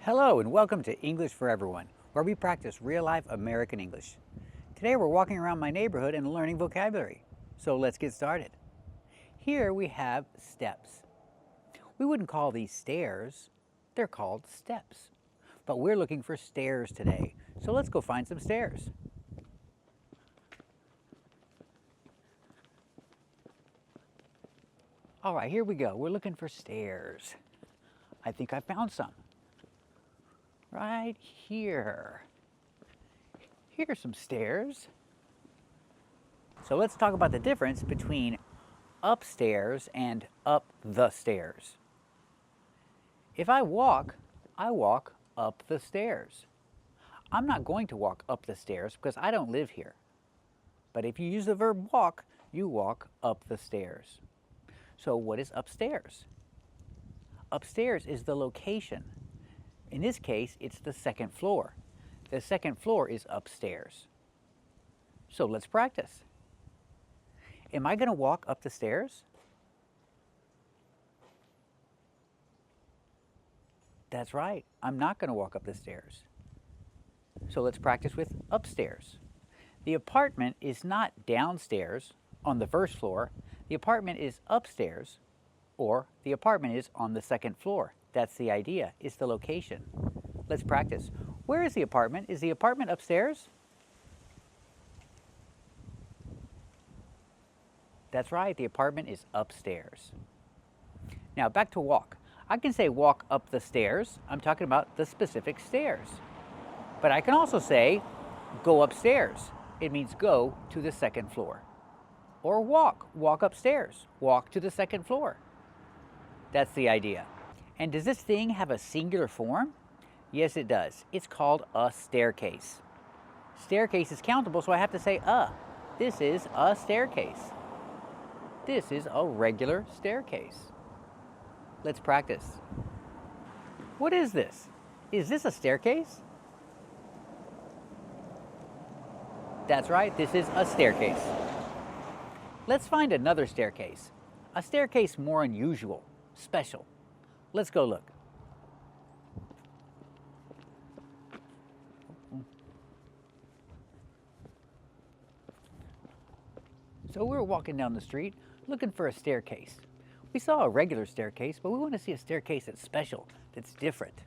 Hello and welcome to English for Everyone, where we practice real-life American English. Today we're walking around my neighborhood and learning vocabulary. So let's get started. Here we have steps. We wouldn't call these stairs, they're called steps. But we're looking for stairs today, so let's go find some stairs. All right, here we go. We're looking for stairs. I think I found some. Right here. Here's some stairs. So let's talk about the difference between upstairs and up the stairs. If I walk up the stairs. I'm not going to walk up the stairs because I don't live here. But if you use the verb walk, you walk up the stairs. So what is upstairs? Upstairs is the location. In this case, it's the second floor. The second floor is upstairs. So let's practice. Am I going to walk up the stairs? That's right. I'm not going to walk up the stairs. So let's practice with upstairs. The apartment is not downstairs on the first floor. The apartment is upstairs, or the apartment is on the second floor. That's the idea. It's the location. Let's practice. Where is the apartment? Is the apartment upstairs? That's right. The apartment is upstairs. Now back to walk. I can say walk up the stairs. I'm talking about the specific stairs. But I can also say go upstairs. It means go to the second floor. Or walk upstairs. Walk to the second floor. That's the idea. And does this thing have a singular form? Yes, it does. It's called a staircase. Staircase is countable, so I have to say a. This is a staircase. This is a regular staircase. Let's practice. What is this? Is this a staircase? That's right, this is a staircase. Let's find another staircase. A staircase more unusual, special. Let's go look. So we're walking down the street looking for a staircase. We saw a regular staircase, but we want to see a staircase that's special, that's different.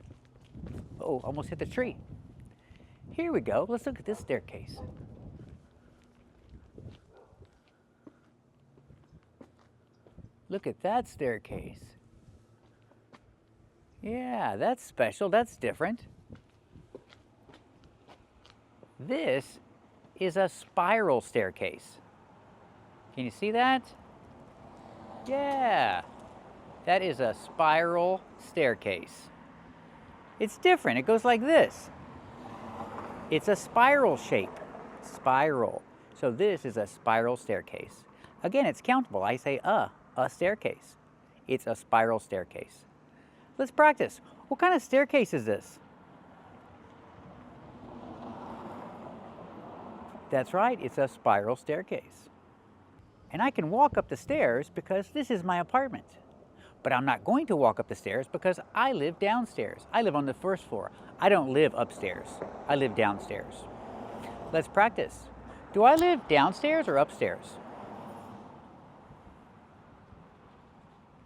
Oh, almost hit the tree. Here we go. Let's look at this staircase. Look at that staircase. Yeah, that's special. That's different. This is a spiral staircase. Can you see that? Yeah, that is a spiral staircase. It's different. It goes like this. It's a spiral shape. Spiral. So this is a spiral staircase. Again, it's countable. I say a staircase. It's a spiral staircase. Let's practice. What kind of staircase is this? That's right, it's a spiral staircase. And I can walk up the stairs because this is my apartment. But I'm not going to walk up the stairs because I live downstairs. I live on the first floor. I don't live upstairs. I live downstairs. Let's practice. Do I live downstairs or upstairs?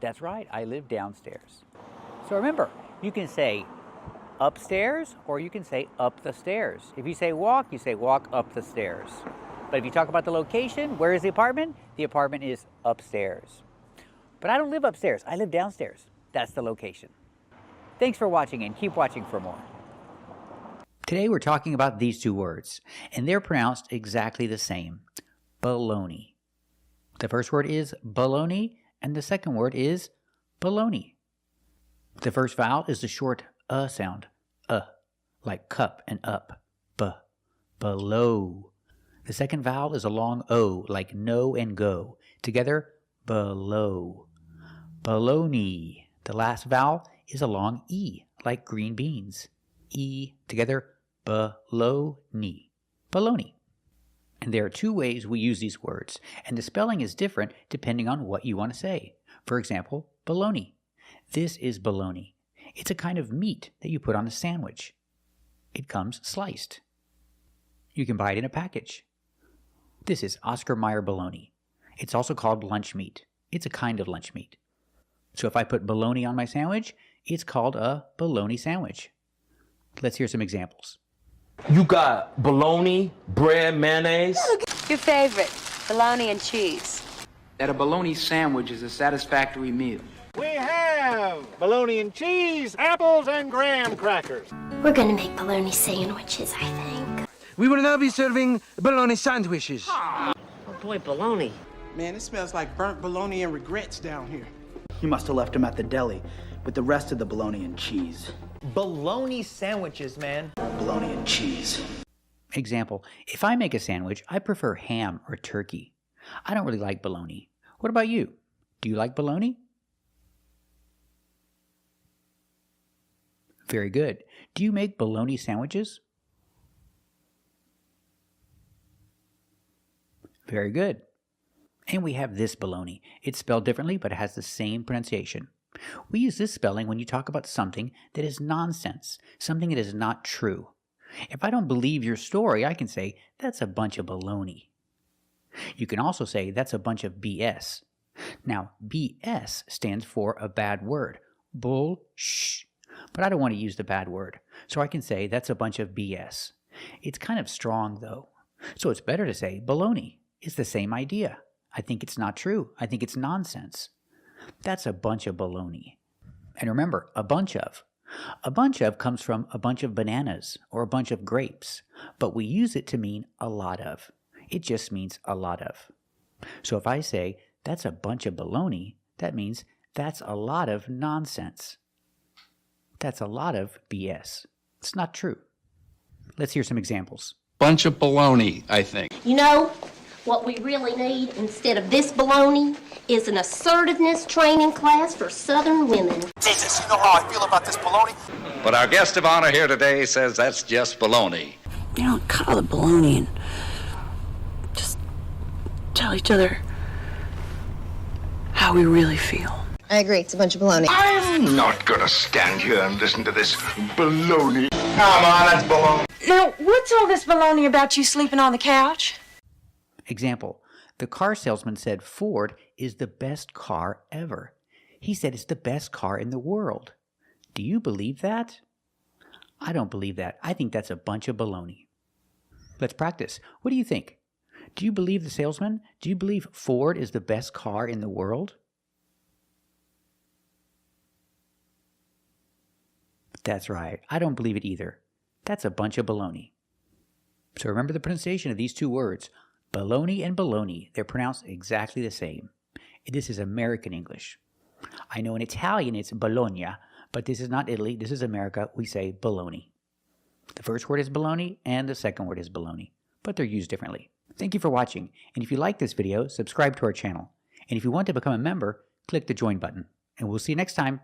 That's right, I live downstairs. So remember, you can say upstairs or you can say up the stairs. If you say walk up the stairs. But if you talk about the location, where is the apartment? The apartment is upstairs. But I don't live upstairs, I live downstairs. That's the location. Thanks for watching and keep watching for more. Today we're talking about these two words, and they're pronounced exactly the same. Baloney. The first word is Bologna, and the second word is Baloney. The first vowel is the short sound, like cup and up, below. The second vowel is a long o, like no and go. Together, below. Baloney. The last vowel is a long e, like green beans. E, together, baloney. Baloney. And there are two ways we use these words, and the spelling is different depending on what you want to say. For example, Bologna. This is Baloney. It's a kind of meat that you put on a sandwich. It comes sliced. You can buy it in a package. This is Oscar Mayer bologna. It's also called lunch meat. It's a kind of lunch meat. So if I put bologna on my sandwich, it's called a bologna sandwich. Let's hear some examples. You got bologna, bread, mayonnaise. Your favorite, bologna and cheese. That a bologna sandwich is a satisfactory meal. We have bologna and cheese, apples, and graham crackers. We're gonna make bologna sandwiches, I think. We will now be serving bologna sandwiches. Oh boy, bologna. Man, it smells like burnt bologna and regrets down here. You must have left him at the deli with the rest of the bologna and cheese. Bologna sandwiches, man. Bologna and cheese. Example, if I make a sandwich, I prefer ham or turkey. I don't really like bologna. What about you? Do you like bologna? Very good. Do you make bologna sandwiches? Very good. And we have this bologna. It's spelled differently, but it has the same pronunciation. We use this spelling when you talk about something that is nonsense, something that is not true. If I don't believe your story, I can say, that's a bunch of baloney. You can also say, that's a bunch of BS. Now, BS stands for a bad word, bull-shh. But I don't want to use the bad word, so I can say, that's a bunch of BS. It's kind of strong, though. So it's better to say, baloney. It's the same idea. I think it's not true. I think it's nonsense. That's a bunch of baloney. And remember, a bunch of. A bunch of comes from a bunch of bananas or a bunch of grapes, but we use it to mean a lot of. It just means a lot of. So if I say, that's a bunch of baloney, that means that's a lot of nonsense. That's a lot of BS. It's not true. Let's hear some examples. Bunch of baloney, I think. You know, what we really need instead of this baloney is an assertiveness training class for Southern women. Jesus, you know how I feel about this baloney? But our guest of honor here today says that's just baloney. You don't call it bologna and just tell each other how we really feel. I agree, it's a bunch of baloney. I'm not gonna stand here and listen to this baloney. Come on, that's baloney. Now, what's all this baloney about you sleeping on the couch? Example, the car salesman said Ford is the best car ever. He said it's the best car in the world. Do you believe that? I don't believe that. I think that's a bunch of baloney. Let's practice. What do you think? Do you believe the salesman? Do you believe Ford is the best car in the world? That's right. I don't believe it either. That's a bunch of baloney. So remember the pronunciation of these two words. Baloney and baloney, they're pronounced exactly the same. This is American English. I know in Italian it's Bologna, but this is not Italy, this is America. We say baloney. The first word is baloney and the second word is baloney, but they're used differently. Thank you for watching, and if you like this video, subscribe to our channel. And if you want to become a member, click the join button. And we'll see you next time.